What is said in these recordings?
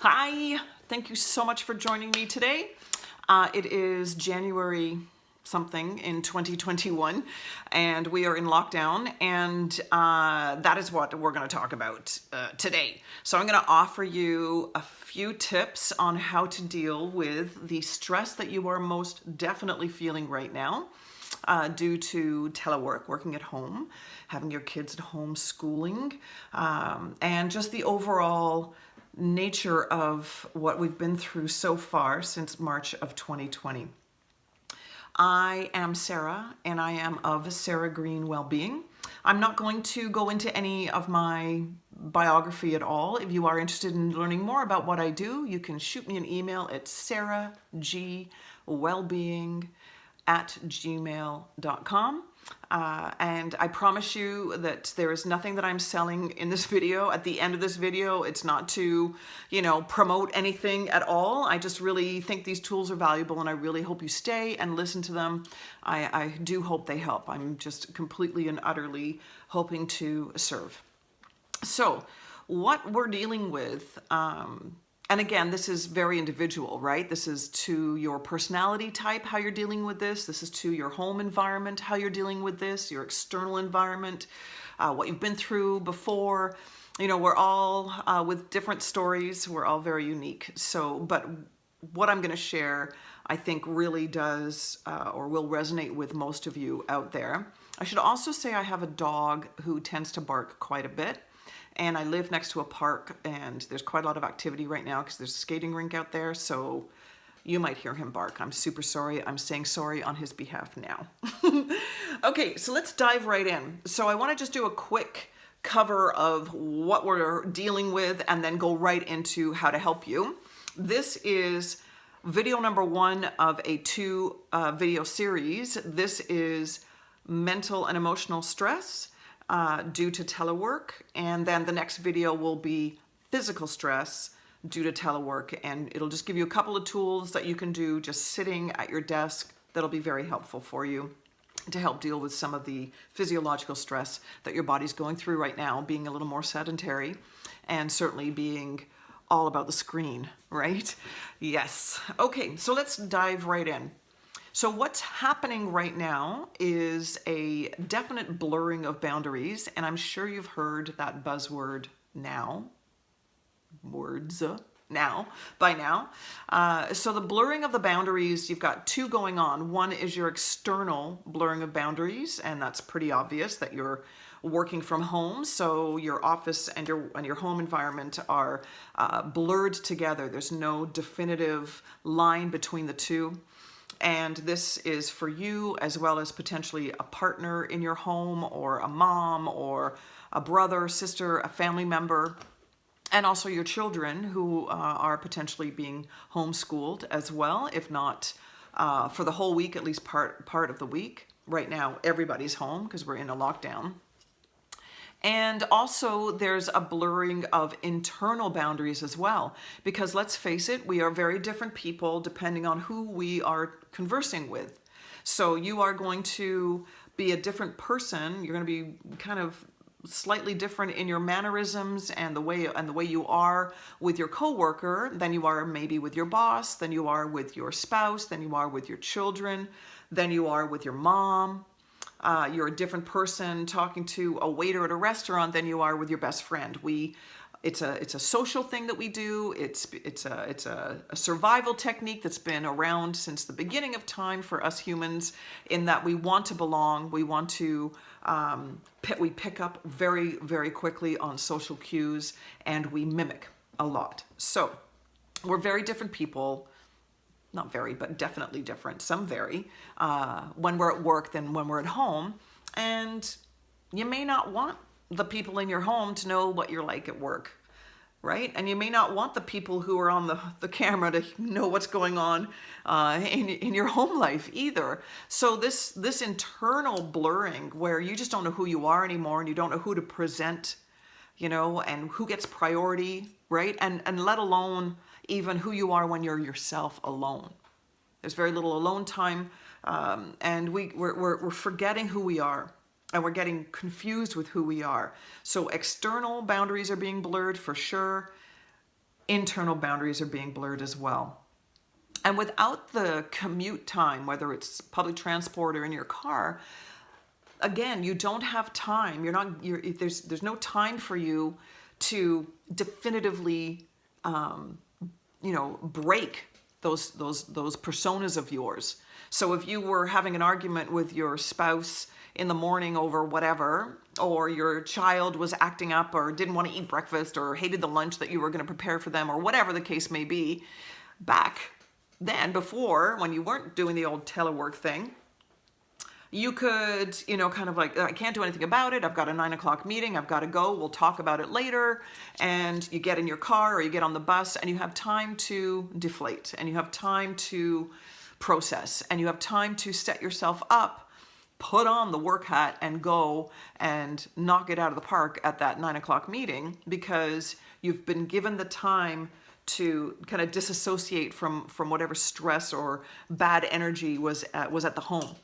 Hi, thank you so much for joining me today. It is January something in 2021 and we are in lockdown, and that is what we're going to talk about today. So I'm going to offer you a few tips on how to deal with the stress that you are most definitely feeling right now due to telework, working at home, having your kids at home schooling, and just the overall nature of what we've been through so far since March of 2020. I am Sarah, and I am of Sarah Green Wellbeing. I'm not going to go into any of my biography at all. If you are interested in learning more about what I do, you can shoot me an email at sarahgwellbeing@gmail.com. And I promise you that there is nothing that I'm selling in this video. At the end of this video, it's not to, promote anything at all. I just really think these tools are valuable, and I really hope you stay and listen to them. I do hope they help. I'm just completely and utterly hoping to serve. So what we're dealing with, and again, this is very individual, right? This is to your personality type, how you're dealing with this. This is to your home environment, how you're dealing with this, your external environment, what you've been through before. We're all with different stories. We're all very unique. But what I'm going to share, I think really does or will resonate with most of you out there. I should also say I have a dog who tends to bark quite a bit. And I live next to a park, and there's quite a lot of activity right now because there's a skating rink out there, so you might hear him bark. I'm super sorry. I'm saying sorry on his behalf now. Okay, so let's dive right in. So I want to just do a quick cover of what we're dealing with and then go right into how to help you. This is video number 1 of a 2 video series. This is mental and emotional stress due to telework, and then the next video will be physical stress due to telework, and it'll just give you a couple of tools that you can do just sitting at your desk that'll be very helpful for you to help deal with some of the physiological stress that your body's going through right now, being a little more sedentary and certainly being all about the screen, right? Yes. Okay, so let's dive right in. So what's happening right now is a definite blurring of boundaries, and I'm sure you've heard that buzzword by now. So the blurring of the boundaries, you've got 2 going on. One is your external blurring of boundaries, and that's pretty obvious that you're working from home, so your office and your home environment are blurred together. There's no definitive line between the two. And this is for you as well as potentially a partner in your home, or a mom, or a brother, sister, a family member, and also your children who are potentially being homeschooled as well, if not for the whole week, at least part of the week. Right now, everybody's home because we're in a lockdown. And also there's a blurring of internal boundaries as well, because let's face it, we are very different people depending on who we are conversing with. So you are going to be a different person. You're going to be kind of slightly different in your mannerisms and the way you are with your coworker than you are maybe with your boss, than you are with your spouse, than you are with your children, than you are with your mom. You're a different person talking to a waiter at a restaurant than you are with your best friend. It's a social thing that we do. It's a survival technique that's been around since the beginning of time for us humans, in that we want to belong. We want to we pick up very, very quickly on social cues, and we mimic a lot. So we're very different people. Not very, but definitely different. Some vary when we're at work than when we're at home. And you may not want the people in your home to know what you're like at work, right? And you may not want the people who are on the camera to know what's going on in your home life either. So this internal blurring, where you just don't know who you are anymore, and you don't know who to present, and who gets priority, right? And let alone even who you are when you're yourself alone. There's very little alone time, and we're forgetting who we are, and we're getting confused with who we are. So external boundaries are being blurred for sure. internal boundaries are being blurred as well. And without the commute time, whether it's public transport or in your car, again, you don't have time. There's no time for you to definitively, break those personas of yours. So if you were having an argument with your spouse in the morning over whatever, or your child was acting up or didn't want to eat breakfast or hated the lunch that you were going to prepare for them, or whatever the case may be, back then, before, when you weren't doing the old telework thing, you could, kind of like, I can't do anything about it. I've got a 9 o'clock meeting. I've got to go. We'll talk about it later. And you get in your car or you get on the bus and you have time to deflate, and you have time to process, and you have time to set yourself up, put on the work hat and go and knock it out of the park at that 9 o'clock meeting, because you've been given the time to kind of disassociate from whatever stress or bad energy was at the home.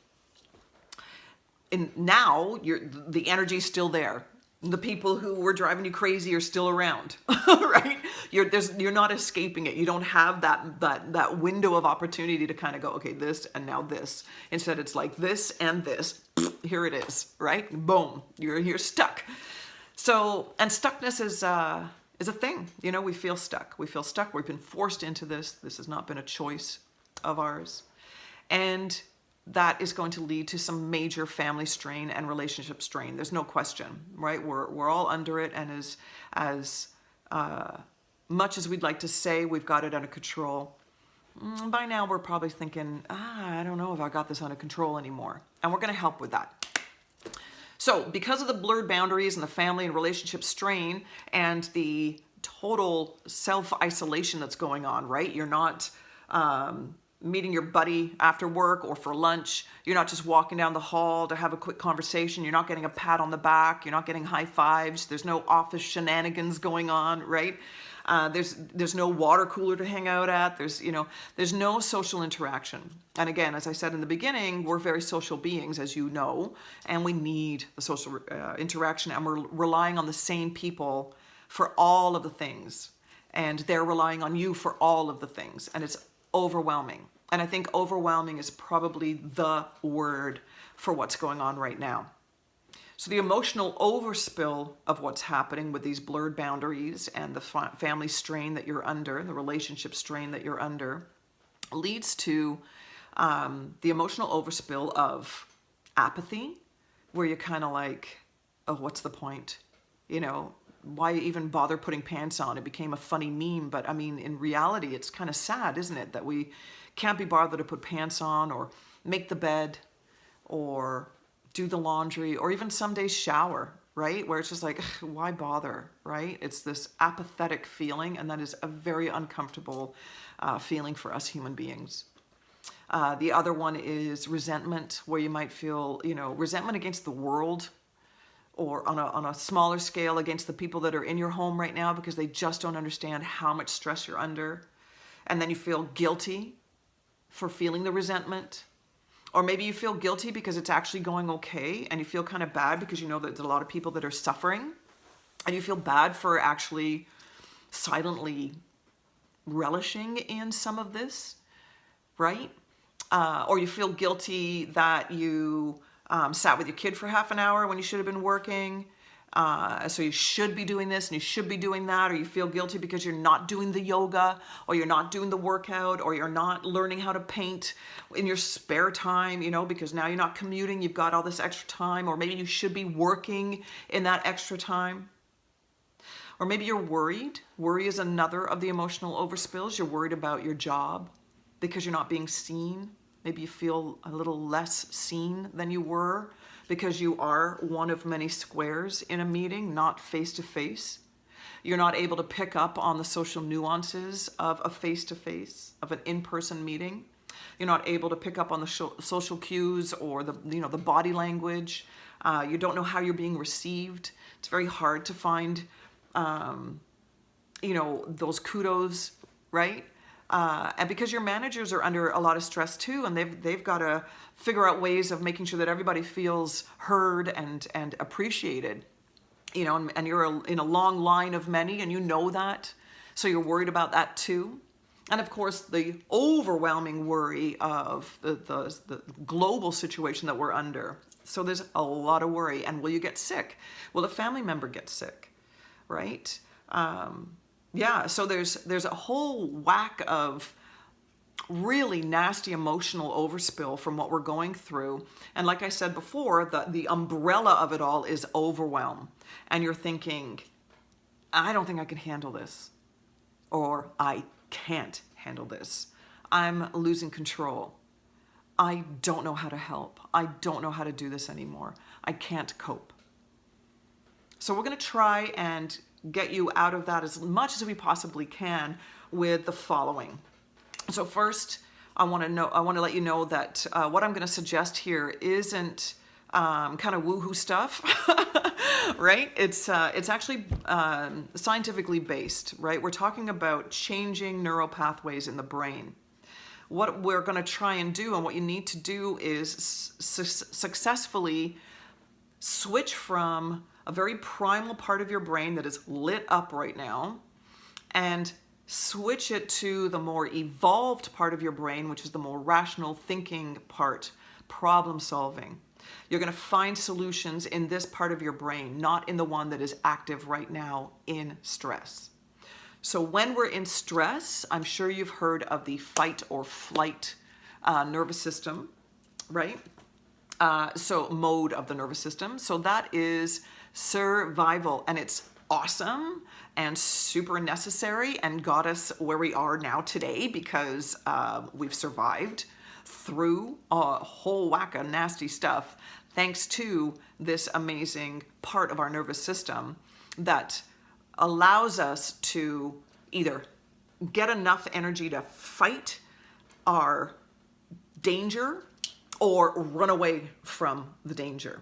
And now the energy's still there. The people who were driving you crazy are still around, right? You're not escaping it. You don't have that window of opportunity to kind of go, okay, this and now this. Instead, it's like this and this. Here it is, right? Boom, you're stuck. So, and stuckness is a thing. We feel stuck. We've been forced into this. This has not been a choice of ours, and that is going to lead to some major family strain and relationship strain. There's no question, right? We're all under it, and as much as we'd like to say we've got it under control, by now we're probably thinking, I don't know if I got this under control anymore. And we're going to help with that. So because of the blurred boundaries and the family and relationship strain and the total self-isolation that's going on, right? You're not meeting your buddy after work or for lunch. You're not just walking down the hall to have a quick conversation. You're not getting a pat on the back. You're not getting high fives. There's no office shenanigans going on, right? There's no water cooler to hang out at. There's no social interaction. And again, as I said in the beginning, we're very social beings, as you know, and we need the social interaction, and we're relying on the same people for all of the things, and they're relying on you for all of the things, and it's overwhelming. And I think overwhelming is probably the word for what's going on right now. So the emotional overspill of what's happening with these blurred boundaries and the family strain that you're under, the relationship strain that you're under, leads to the emotional overspill of apathy, where you're kind of like, oh, what's the point? Why even bother putting pants on? It became a funny meme, but I mean, in reality, it's kind of sad, isn't it? That we can't be bothered to put pants on or make the bed or do the laundry or even some days shower, right? Where it's just like, why bother, right? It's this apathetic feeling, and that is a very uncomfortable feeling for us human beings. The other one is resentment, where you might feel, resentment against the world, or on a smaller scale against the people that are in your home right now because they just don't understand how much stress you're under. And then you feel guilty for feeling the resentment. Or maybe you feel guilty because it's actually going okay, and you feel kind of bad because you know that there's a lot of people that are suffering, and you feel bad for actually silently relishing in some of this, right? Or you feel guilty that you sat with your kid for half an hour when you should have been working. So you should be doing this and you should be doing that, or you feel guilty because you're not doing the yoga, or you're not doing the workout, or you're not learning how to paint in your spare time, because now you're not commuting, you've got all this extra time, or maybe you should be working in that extra time. Or maybe you're worried. Worry is another of the emotional overspills. You're worried about your job because you're not being seen. Maybe you feel a little less seen than you were because you are one of many squares in a meeting, not face-to-face. You're not able to pick up on the social nuances of a face-to-face, of an in-person meeting. You're not able to pick up on the social cues or the body language. You don't know how you're being received. It's very hard to find, those kudos, right? And because your managers are under a lot of stress too, and they've got to figure out ways of making sure that everybody feels heard and appreciated, and you're in a long line of many, and you know that, So you're worried about that too. And of course, the overwhelming worry of the global situation that we're under. So there's a lot of worry. And will you get sick? Will a family member get sick? Right? Yeah, so there's a whole whack of really nasty emotional overspill from what we're going through. And like I said before, the umbrella of it all is overwhelm. And you're thinking, I don't think I can handle this. Or I can't handle this. I'm losing control. I don't know how to help. I don't know how to do this anymore. I can't cope. So we're going to try and get you out of that as much as we possibly can with the following. So first, I want to let you know that what I'm going to suggest here isn't kind of woohoo stuff, right? It's actually scientifically based, right? We're talking about changing neural pathways in the brain. What we're going to try and do, and what you need to do, is successfully switch from a very primal part of your brain that is lit up right now and switch it to the more evolved part of your brain, which is the more rational thinking part, problem solving. You're going to find solutions in this part of your brain, not in the one that is active right now in stress. So when we're in stress, I'm sure you've heard of the fight or flight nervous system, right? So mode of the nervous system. So that is survival, and it's awesome and super necessary and got us where we are now today because we've survived through a whole whack of nasty stuff thanks to this amazing part of our nervous system that allows us to either get enough energy to fight our danger or run away from the danger.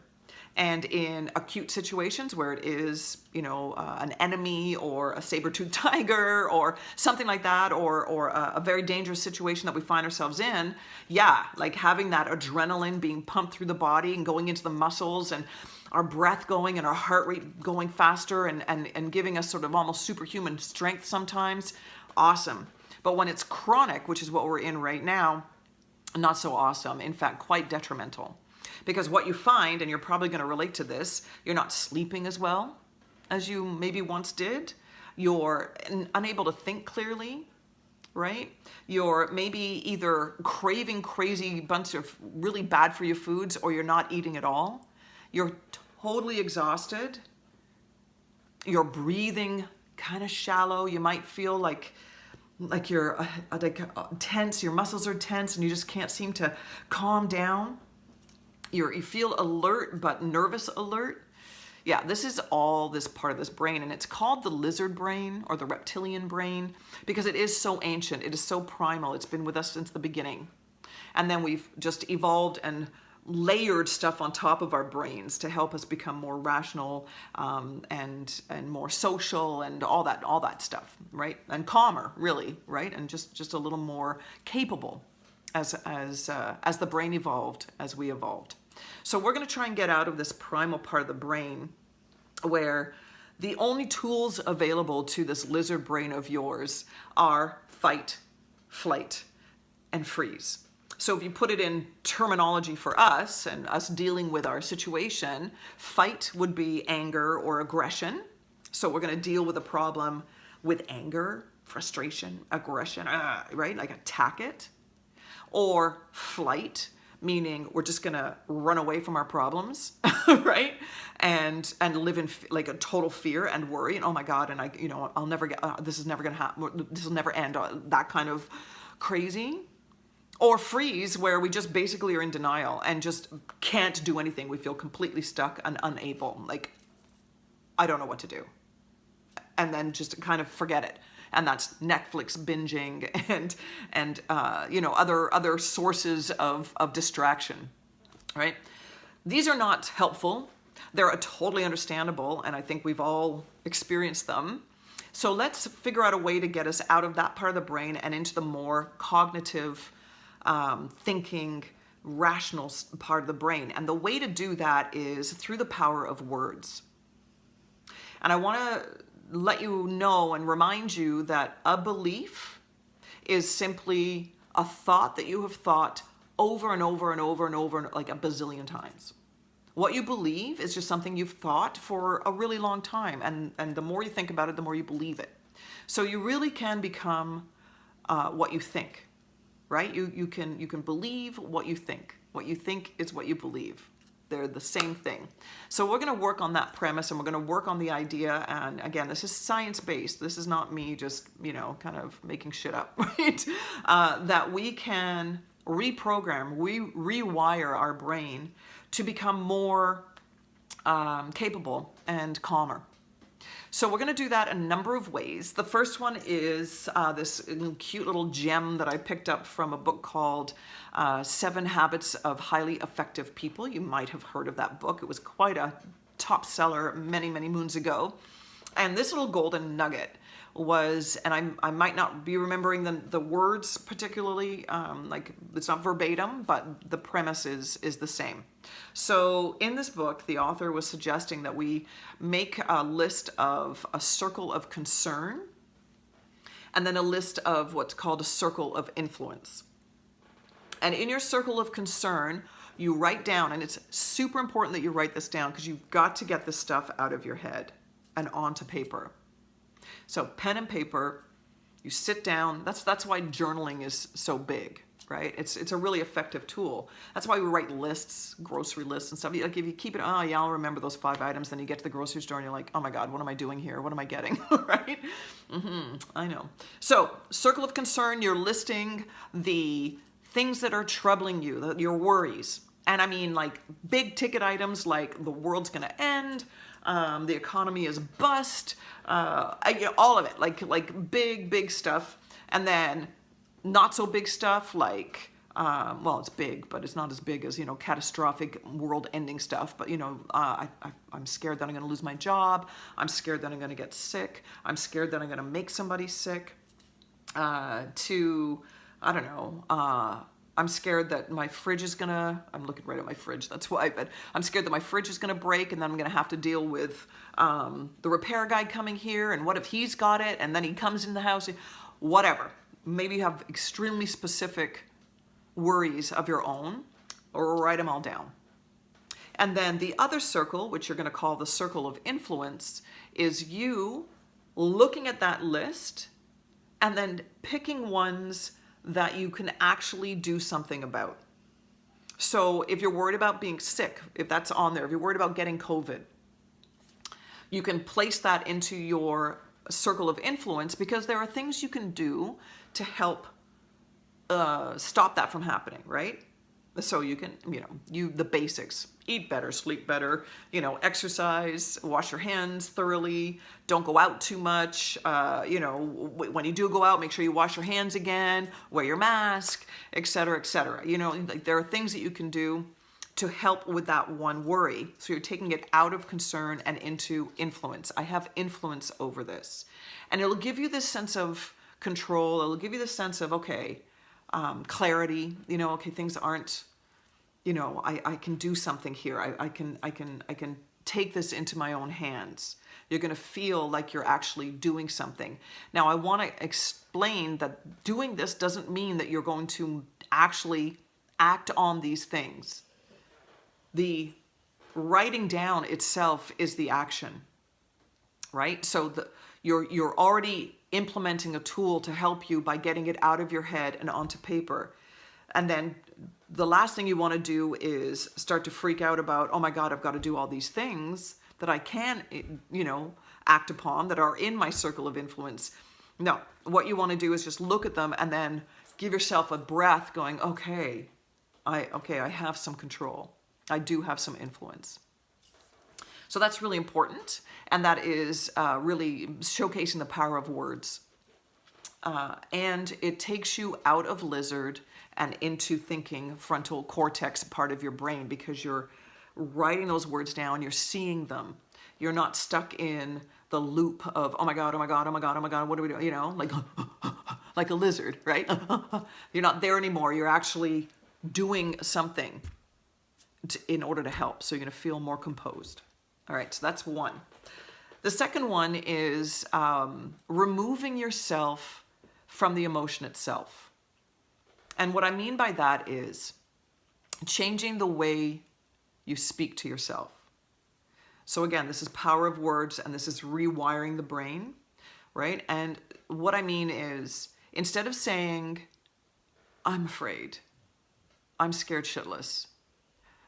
And in acute situations where it is, an enemy or a saber-toothed tiger or something like that, or a very dangerous situation that we find ourselves in, yeah, like having that adrenaline being pumped through the body and going into the muscles and our breath going and our heart rate going faster and giving us sort of almost superhuman strength sometimes, awesome. But when it's chronic, which is what we're in right now, not so awesome. In fact, quite detrimental. Because what you find, and you're probably going to relate to this, you're not sleeping as well as you maybe once did. You're unable to think clearly, right? You're maybe either craving crazy bunch of really bad for you foods, or you're not eating at all. You're totally exhausted. You're breathing kind of shallow. You might feel like you're tense. Your muscles are tense, and you just can't seem to calm down. You feel alert, but nervous alert. Yeah, this is all this part of this brain, and it's called the lizard brain or the reptilian brain because it is so ancient. It is so primal. It's been with us since the beginning. And then we've just evolved and layered stuff on top of our brains to help us become more rational and more social and all that stuff, right? And calmer, really, right? And just a little more capable as the brain evolved, as we evolved. So we're going to try and get out of this primal part of the brain where the only tools available to this lizard brain of yours are fight, flight, and freeze. So if you put it in terminology for us and us dealing with our situation, fight would be anger or aggression. So we're going to deal with a problem with anger, frustration, aggression, right? Like attack it. Or flight, meaning we're just gonna run away from our problems, right? And live in like a total fear and worry, and oh my God, and I'll never get, this is never gonna happen, this will never end, that kind of crazy. Or freeze, where we just basically are in denial and just can't do anything. We feel completely stuck and unable, like, I don't know what to do. And then just kind of forget it. And that's Netflix binging and other sources of distraction, right? These are not helpful. They're totally understandable, and I think we've all experienced them. So let's figure out a way to get us out of that part of the brain and into the more cognitive, thinking, rational part of the brain. And the way to do that is through the power of words. And I want to let you know and remind you that a belief is simply a thought that you have thought over and over and over and over, like a bazillion times. What you believe is just something you've thought for a really long time, and the more you think about it, the more you believe it. So you really can become what you think, right? You can believe what you think. What you think is what you believe. They're the same thing. So we're going to work on that premise, and we're going to work on the idea. And again, this is science-based. This is not me just, kind of making shit up, right? That we can reprogram, rewire our brain to become more capable and calmer. So we're going to do that a number of ways. The first one is this cute little gem that I picked up from a book called 7 Habits of Highly Effective People. You might have heard of that book. It was quite a top seller many, many moons ago. And this little golden nugget was, and I might not be remembering the words particularly, like it's not verbatim, but the premise is the same. So in this book, the author was suggesting that we make a list of a circle of concern and then a list of what's called a circle of influence. And in your circle of concern, you write down, and it's super important that you write this down because you've got to get this stuff out of your head and onto paper. So pen and paper, you sit down. That's why journaling is so big, right? It's a really effective tool. That's why we write lists, grocery lists and stuff. Like if you keep it, oh yeah, I'll remember those 5 items. Then you get to the grocery store and you're like, oh my God, what am I doing here? What am I getting, right? I know. So circle of concern, you're listing the things that are troubling you, your worries. And I mean like big ticket items like the world's going to end, the economy is bust, all of it, like big stuff. And then not so big stuff like, well, it's big, but it's not as big as, catastrophic world-ending stuff. But, I'm scared that I'm going to lose my job. I'm scared that I'm going to get sick. I'm scared that I'm going to make somebody sick. I don't know, I'm scared that my fridge is gonna, I'm looking right at my fridge, that's why, but I'm scared that my fridge is gonna break and then I'm gonna have to deal with the repair guy coming here, and what if he's got it and then he comes in the house, whatever. Maybe you have extremely specific worries of your own, or write them all down. And then the other circle, which you're gonna call the circle of influence, is you looking at that list and then picking ones that you can actually do something about. So if you're worried about being sick, if that's on there, if you're worried about getting COVID, you can place that into your circle of influence because there are things you can do to help stop that from happening, right? So you can, the basics, eat better, sleep better, exercise, wash your hands thoroughly, don't go out too much, when you do go out, make sure you wash your hands again, wear your mask, et cetera, et cetera. Like there are things that you can do to help with that one worry. So you're taking it out of concern and into influence. I have influence over this. And it'll give you this sense of control. It'll give you this sense of, okay, clarity, okay, things aren't, I can do something here. I can take this into my own hands. You're going to feel like you're actually doing something. Now, I want to explain that doing this doesn't mean that you're going to actually act on these things. The writing down itself is the action, right? So you're already implementing a tool to help you by getting it out of your head and onto paper. And then the last thing you want to do is start to freak out about, oh my God, I've got to do all these things that I can, act upon that are in my circle of influence. No, what you want to do is just look at them and then give yourself a breath going, okay, I have some control. I do have some influence. So that's really important. And that is really showcasing the power of words. And it takes you out of lizard and into thinking frontal cortex part of your brain because you're writing those words down, you're seeing them. You're not stuck in the loop of, oh my God, oh my God, oh my God, oh my God, what do we do? Like a lizard, right? You're not there anymore. You're actually doing something in order to help. So you're going to feel more composed. All right, so that's one. The second one is removing yourself from the emotion itself. And what I mean by that is changing the way you speak to yourself. So again, this is power of words, and this is rewiring the brain, right? And what I mean is, instead of saying, I'm afraid, I'm scared shitless,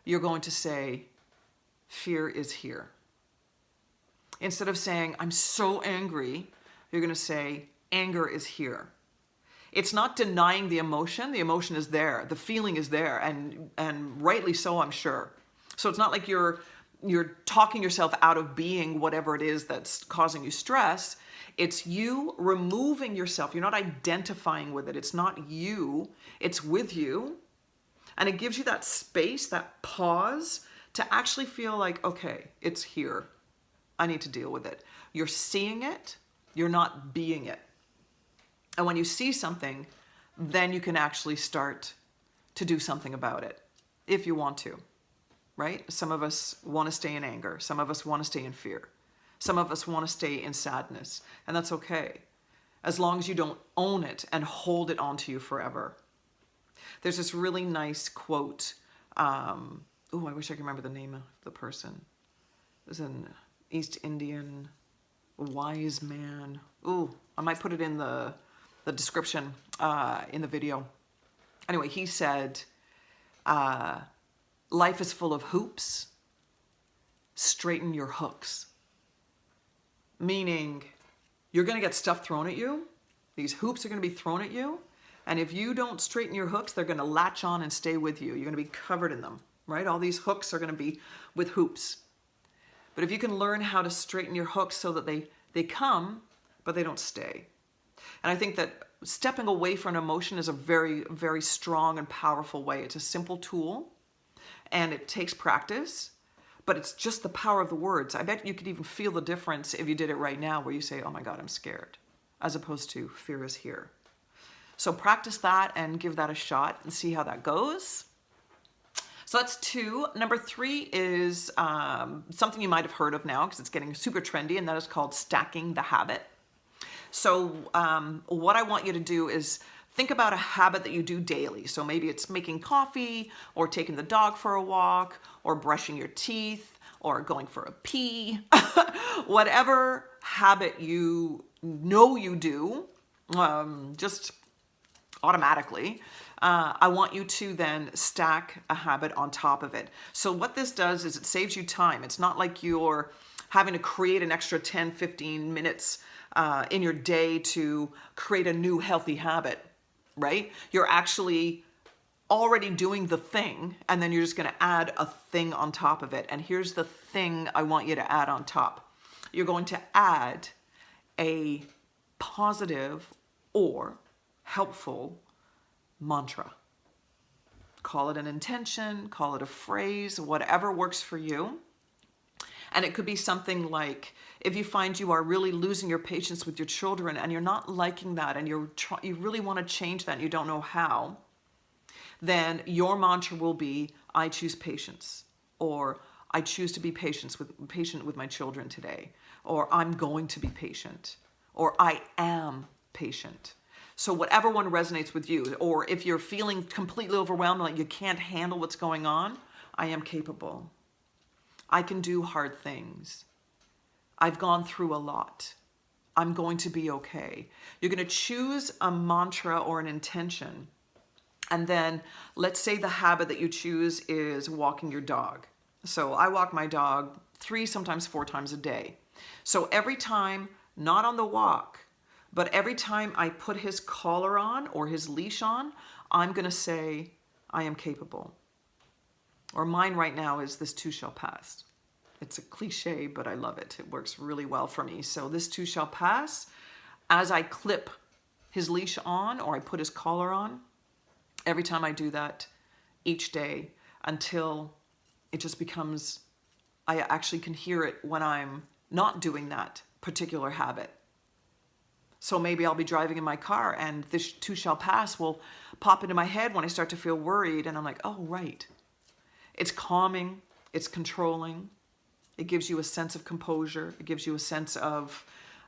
you're going to say, fear is here. Instead of saying, I'm so angry, you're going to say, anger is here. It's not denying the emotion. The emotion is there. The feeling is there, and rightly so, I'm sure. So it's not like you're talking yourself out of being whatever it is that's causing you stress. It's you removing yourself. You're not identifying with it. It's not you. It's with you. And it gives you that space, that pause to actually feel like, okay, it's here. I need to deal with it. You're seeing it. You're not being it. And when you see something, then you can actually start to do something about it if you want to, right? Some of us want to stay in anger. Some of us want to stay in fear. Some of us want to stay in sadness, and that's okay, as long as you don't own it and hold it onto you forever. There's this really nice quote. I wish I could remember the name of the person. It was an East Indian wise man. I might put it in the description in the video. Anyway, he said, life is full of hoops. Straighten your hooks. Meaning, you're going to get stuff thrown at you. These hoops are going to be thrown at you. And if you don't straighten your hooks, they're going to latch on and stay with you. You're going to be covered in them, right? All these hooks are going to be with hoops. But if you can learn how to straighten your hooks so that they come, but they don't stay. And I think that stepping away from an emotion is a very, very strong and powerful way. It's a simple tool, and it takes practice, but it's just the power of the words. I bet you could even feel the difference if you did it right now, where you say, oh my God, I'm scared, as opposed to fear is here. So practice that and give that a shot and see how that goes. So that's 2. Number 3 is something you might have heard of now because it's getting super trendy, and that is called stacking the habit. So what I want you to do is think about a habit that you do daily. So maybe it's making coffee, or taking the dog for a walk, or brushing your teeth, or going for a pee. Whatever habit you know you do, just automatically, I want you to then stack a habit on top of it. So what this does is it saves you time. It's not like you're having to create an extra 10, 15 minutes in your day to create a new healthy habit, right? You're actually already doing the thing, and then you're just going to add a thing on top of it. And here's the thing I want you to add on top. You're going to add a positive or helpful mantra. Call it an intention, call it a phrase, whatever works for you. And it could be something like, if you find you are really losing your patience with your children and you're not liking that, and you really want to change that and you don't know how, then your mantra will be, I choose patience, or I choose to be patient with my children today, or I'm going to be patient, or I am patient. So whatever one resonates with you, or if you're feeling completely overwhelmed, like you can't handle what's going on, I am capable. I can do hard things. I've gone through a lot. I'm going to be okay. You're going to choose a mantra or an intention. And then let's say the habit that you choose is walking your dog. So I walk my dog 3, sometimes 4 times a day. So every time, not on the walk, but every time I put his collar on or his leash on, I'm going to say, I am capable. Or mine right now is, this too shall pass. It's a cliche, but I love it. It works really well for me. So this too shall pass. As I clip his leash on or I put his collar on, every time I do that each day, until it just becomes, I actually can hear it when I'm not doing that particular habit. So maybe I'll be driving in my car and this too shall pass will pop into my head when I start to feel worried. And I'm like, oh, right. It's calming. It's controlling. It gives you a sense of composure. It gives you a sense of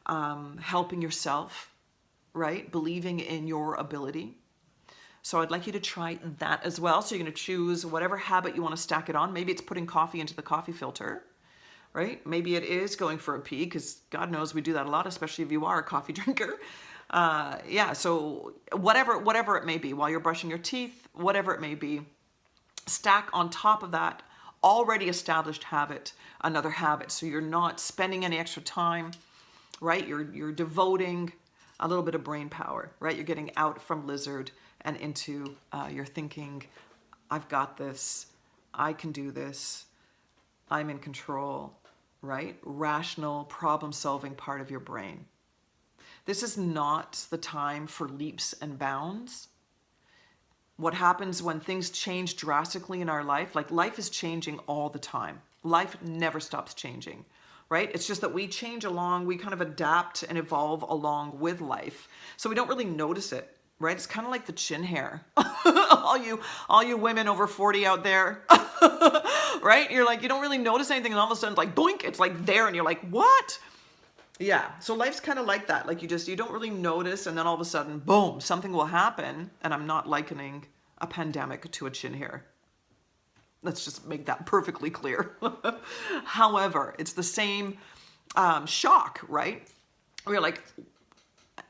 helping yourself, right? Believing in your ability. So I'd like you to try that as well. So you're going to choose whatever habit you want to stack it on. Maybe it's putting coffee into the coffee filter, right? Maybe it is going for a pee, because God knows we do that a lot, especially if you are a coffee drinker. Yeah, so whatever it may be, while you're brushing your teeth, whatever it may be, stack on top of that already established habit another habit. So you're not spending any extra time, right? You're devoting a little bit of brain power, right? You're getting out from lizard and into you're thinking, I've got this, I can do this, I'm in control, right? Rational problem-solving part of your brain. This is not the time for leaps and bounds. What happens when things change drastically in our life, like life is changing all the time. Life never stops changing, right? It's just that we change along, we kind of adapt and evolve along with life. So we don't really notice it, right? It's kind of like the chin hair. all you women over 40 out there, right? You're like, you don't really notice anything, and all of a sudden, like, boink, it's like there, and you're like, what? Yeah, so life's kind of like that. Like you don't really notice, and then all of a sudden, boom, something will happen. And I'm not likening a pandemic to a chin hair. Let's just make that perfectly clear. However, it's the same shock, right? Where you're like,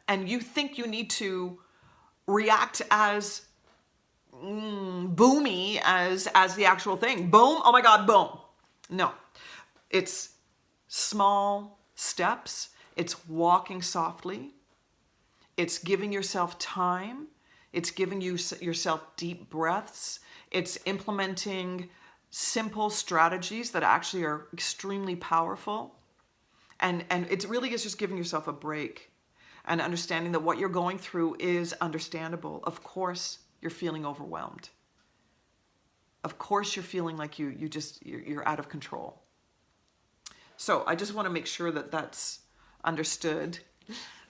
and you think you need to react as boomy as the actual thing. Boom, oh my God, boom. No, it's small steps. It's walking softly. It's giving yourself time. It's giving yourself deep breaths. It's implementing simple strategies that actually are extremely powerful. And it really is just giving yourself a break and understanding that what you're going through is understandable. Of course, you're feeling overwhelmed. Of course, you're feeling like you're out of control. So I just want to make sure that that's understood,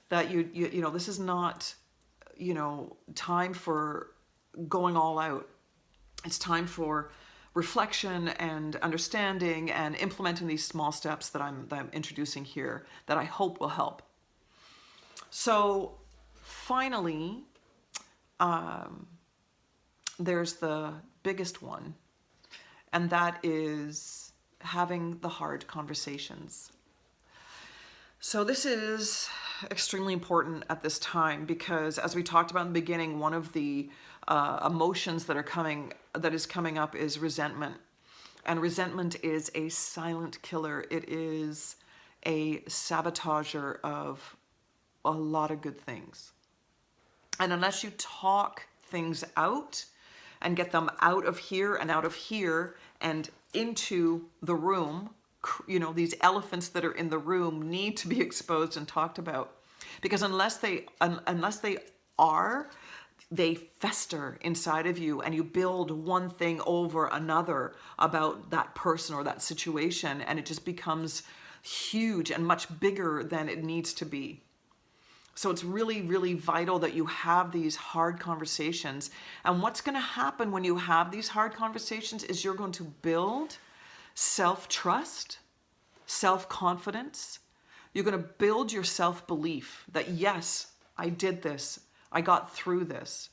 that you know, this is not, you know, time for going all out. It's time for reflection and understanding and implementing these small steps that I'm introducing here that I hope will help. So finally, there's the biggest one, and that is having the hard conversations. So this is extremely important at this time because, as we talked about in the beginning, one of the emotions that is coming up is resentment. And resentment is a silent killer. It is a sabotager of a lot of good things. And unless you talk things out and get them out of here and into the room, you know, these elephants that are in the room need to be exposed and talked about. Because unless they are, they fester inside of you, and you build one thing over another about that person or that situation, and it just becomes huge and much bigger than it needs to be. So it's really, really vital that you have these hard conversations. And what's going to happen when you have these hard conversations is you're going to build self-trust, self-confidence. You're going to build your self-belief that, yes, I did this. I got through this.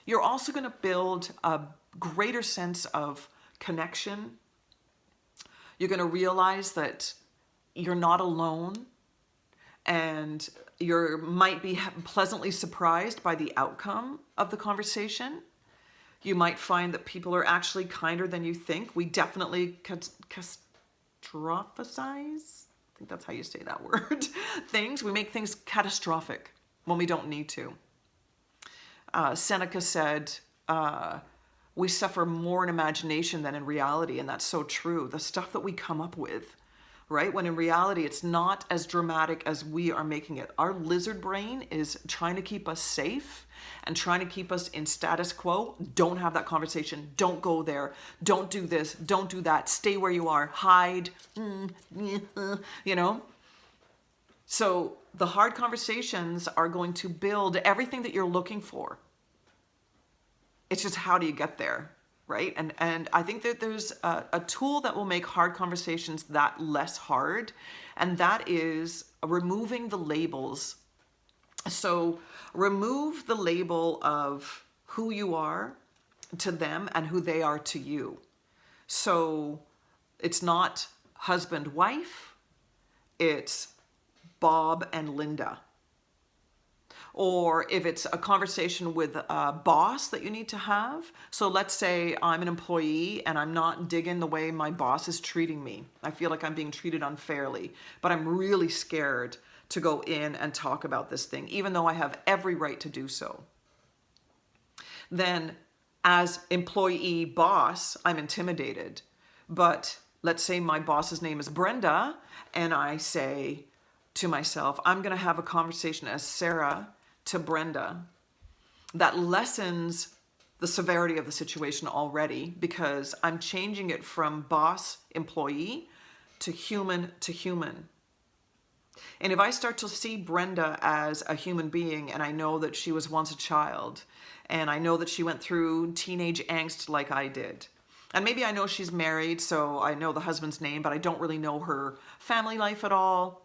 You're also going to build a greater sense of connection. You're going to realize that you're not alone, and you might be pleasantly surprised by the outcome of the conversation. You might find that people are actually kinder than you think. We definitely catastrophicize, I think that's how you say that word, things. We make things catastrophic when we don't need to. Seneca said, we suffer more in imagination than in reality, and that's so true. The stuff that we come up with, right? When in reality, it's not as dramatic as we are making it. Our lizard brain is trying to keep us safe and trying to keep us in status quo. Don't have that conversation. Don't go there. Don't do this. Don't do that. Stay where you are. Hide. You know? So the hard conversations are going to build everything that you're looking for. It's just, how do you get there? right? And I think that there's a tool that will make hard conversations that less hard, and that is removing the labels. So remove the label of who you are to them and who they are to you. So it's not husband, wife, it's Bob and Linda. Or if it's a conversation with a boss that you need to have. So let's say I'm an employee and I'm not digging the way my boss is treating me. I feel like I'm being treated unfairly, but I'm really scared to go in and talk about this thing, even though I have every right to do so. Then as employee boss, I'm intimidated. But let's say my boss's name is Brenda, and I say to myself, I'm going to have a conversation as Sarah to Brenda. That lessens the severity of the situation already, because I'm changing it from boss employee to human to human. And if I start to see Brenda as a human being, and I know that she was once a child, and I know that she went through teenage angst like I did, and maybe I know she's married, so I know the husband's name, but I don't really know her family life at all.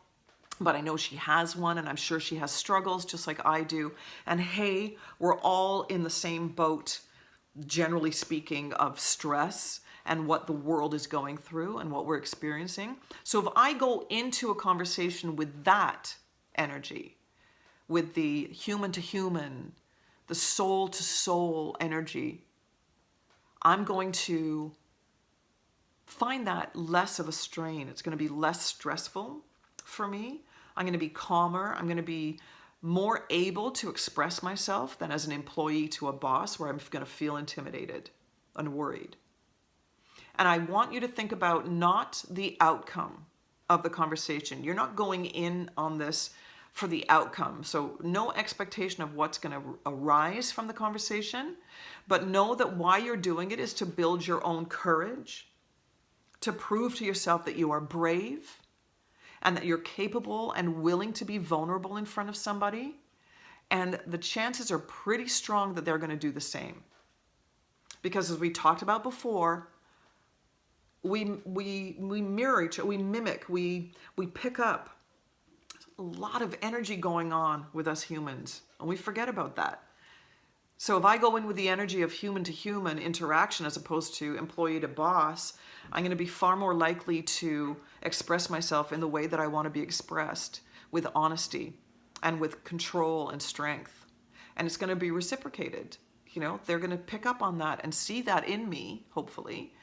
But I know she has one, and I'm sure she has struggles just like I do. And hey, we're all in the same boat, generally speaking, of stress and what the world is going through and what we're experiencing. So if I go into a conversation with that energy, with the human to human, the soul to soul energy, I'm going to find that less of a strain. It's going to be less stressful for me. I'm going to be calmer. I'm going to be more able to express myself than as an employee to a boss, where I'm going to feel intimidated and worried. And I want you to think about not the outcome of the conversation. You're not going in on this for the outcome. So no expectation of what's going to arise from the conversation, but know that why you're doing it is to build your own courage, to prove to yourself that you are brave, and that you're capable and willing to be vulnerable in front of somebody. And the chances are pretty strong that they're going to do the same. Because as we talked about before, we mirror each other, we mimic, we pick up. There's a lot of energy going on with us humans, and we forget about that. So if I go in with the energy of human to human interaction as opposed to employee to boss, I'm going to be far more likely to express myself in the way that I want to be expressed, with honesty and with control and strength. And it's going to be reciprocated. They're going to pick up on that and see that in me, hopefully.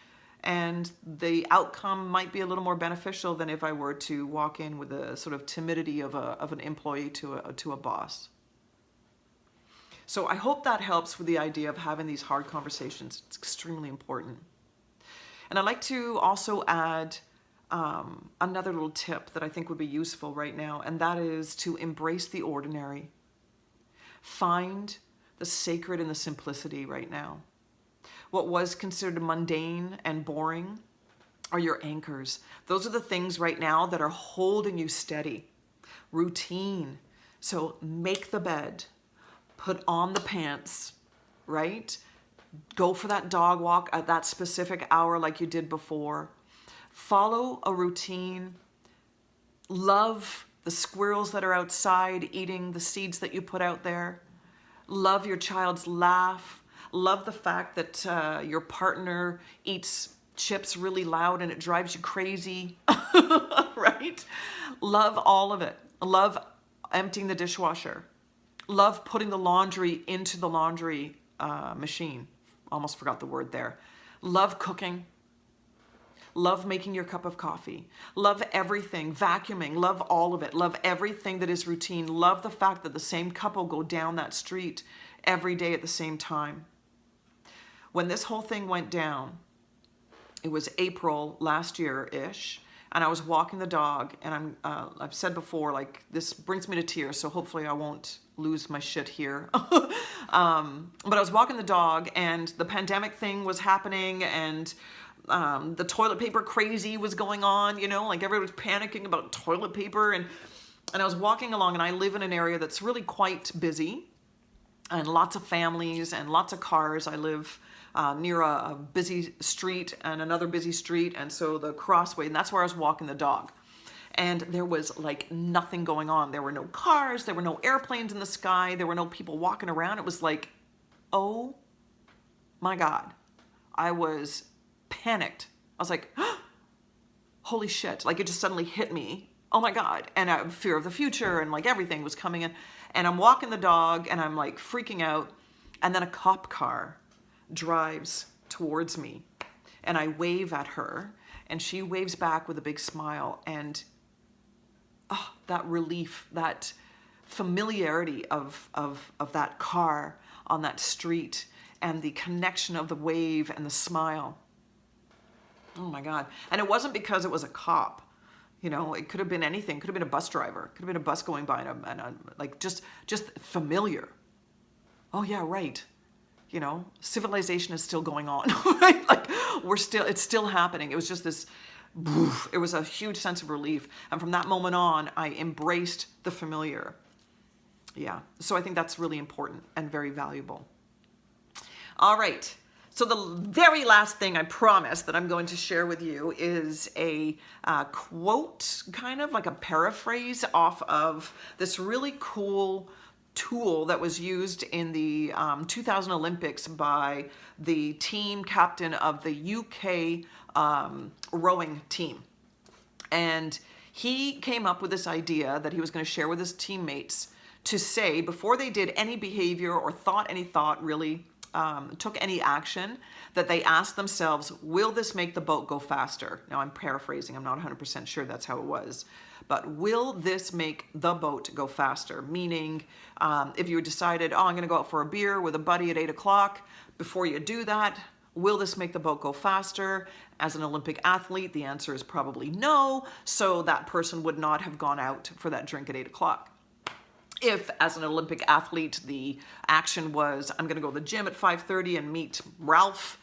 And the outcome might be a little more beneficial than if I were to walk in with a sort of timidity of an employee to a boss. So I hope that helps with the idea of having these hard conversations. It's extremely important. And I'd like to also add another little tip that I think would be useful right now, and that is to embrace the ordinary. Find the sacred in the simplicity right now. What was considered mundane and boring are your anchors. Those are the things right now that are holding you steady. Routine. So make the bed. Put on the pants, right? Go for that dog walk at that specific hour like you did before. Follow a routine. Love the squirrels that are outside eating the seeds that you put out there. Love your child's laugh. Love the fact that your partner eats chips really loud and it drives you crazy, right? Love all of it. Love emptying the dishwasher. Love putting the laundry into the laundry machine. Almost forgot the word there. Love cooking. Love making your cup of coffee. Love everything. Vacuuming. Love all of it. Love everything that is routine. Love the fact that the same couple go down that street every day at the same time. When this whole thing went down, it was April last year-ish, and I was walking the dog, and I've said before, like, this brings me to tears, so hopefully I won't lose my shit here. But I was walking the dog, and the pandemic thing was happening, and the toilet paper crazy was going on, like everybody was panicking about toilet paper, and I was walking along, and I live in an area that's really quite busy, and lots of families and lots of cars. I live near a busy street and another busy street, and so the crossway, and that's where I was walking the dog. And there was like nothing going on. There were no cars, there were no airplanes in the sky, there were no people walking around. It was like, oh my God. I was panicked. I was like, holy shit. Like it just suddenly hit me. Oh my God. And I fear of the future and like everything was coming in. And I'm walking the dog and I'm like freaking out. And then a cop car drives towards me and I wave at her and she waves back with a big smile. And oh, that relief, that familiarity of that car on that street and the connection of the wave and the smile. Oh my God. And it wasn't because it was a cop. You know, it could have been anything. It could have been a bus driver. It could have been a bus going by and like just familiar. Oh yeah, right. You know, civilization is still going on, right? Like it's still happening. It was just this, it was a huge sense of relief. And from that moment on, I embraced the familiar. Yeah. So I think that's really important and very valuable. All right. So the very last thing I promise that I'm going to share with you is a quote, kind of like a paraphrase off of this really cool tool that was used in the 2000 Olympics by the team captain of the UK rowing team. And he came up with this idea that he was going to share with his teammates to say, before they did any behavior or thought any thought really, took any action, that they asked themselves, will this make the boat go faster? Now I'm paraphrasing, I'm not 100% sure that's how it was. But will this make the boat go faster? Meaning, if you decided, oh, I'm going to go out for a beer with a buddy at 8 o'clock, before you do that, will this make the boat go faster? As an Olympic athlete, the answer is probably no. So that person would not have gone out for that drink at 8 o'clock. If, as an Olympic athlete, the action was, I'm going to go to the gym at 5:30 and meet Ralph,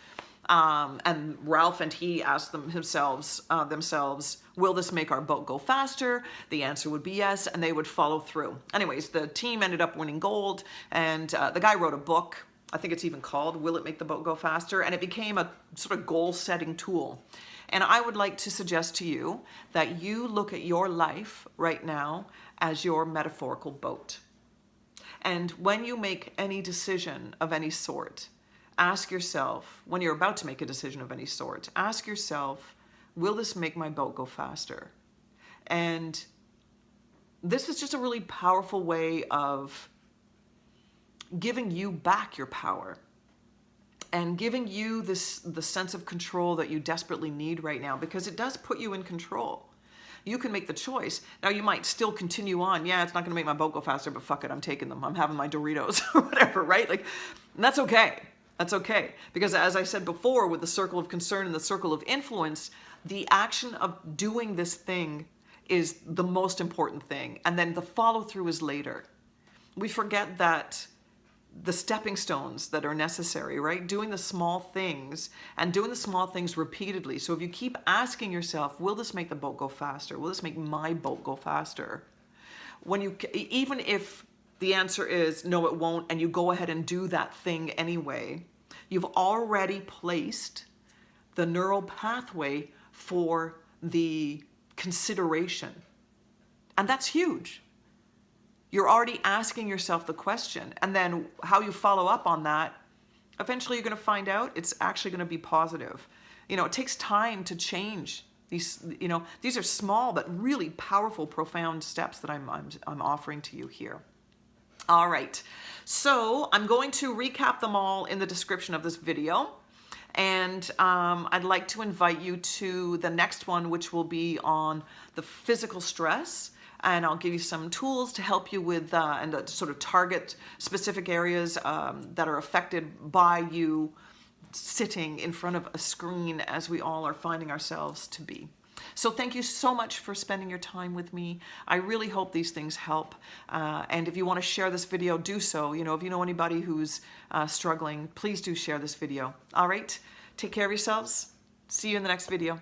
and Ralph and he asked themselves, will this make our boat go faster? The answer would be yes, and they would follow through. Anyways, the team ended up winning gold, and the guy wrote a book. I think it's even called, Will It Make the Boat Go Faster? And it became a sort of goal-setting tool. And I would like to suggest to you that you look at your life right now as your metaphorical boat. And when you make any decision of any sort, ask yourself, when you're about to make a decision of any sort, ask yourself, will this make my boat go faster? And this is just a really powerful way of giving you back your power and giving you the sense of control that you desperately need right now, because it does put you in control. You can make the choice. Now, you might still continue on. Yeah, it's not going to make my boat go faster, but fuck it, I'm taking them. I'm having my Doritos or whatever, right? Like, and that's okay. That's okay. Because as I said before, with the circle of concern and the circle of influence, the action of doing this thing is the most important thing. And then the follow through is later. We forget that the stepping stones that are necessary, right? Doing the small things and doing the small things repeatedly. So if you keep asking yourself, will this make the boat go faster? Will this make my boat go faster? Even if the answer is no, it won't, and you go ahead and do that thing anyway, you've already placed the neural pathway for the consideration. And that's huge. You're already asking yourself the question, and then how you follow up on that, eventually you're going to find out it's actually going to be positive. You know, it takes time to change these. You know, these are small but really powerful, profound steps that I'm offering to you here. All right, so I'm going to recap them all in the description of this video, and I'd like to invite you to the next one, which will be on the physical stress. And I'll give you some tools to help you with and to sort of target specific areas that are affected by you sitting in front of a screen, as we all are finding ourselves to be. So thank you so much for spending your time with me. I really hope these things help. And if you want to share this video, do so. You know, if you know anybody who's struggling, please do share this video. All right, take care of yourselves. See you in the next video.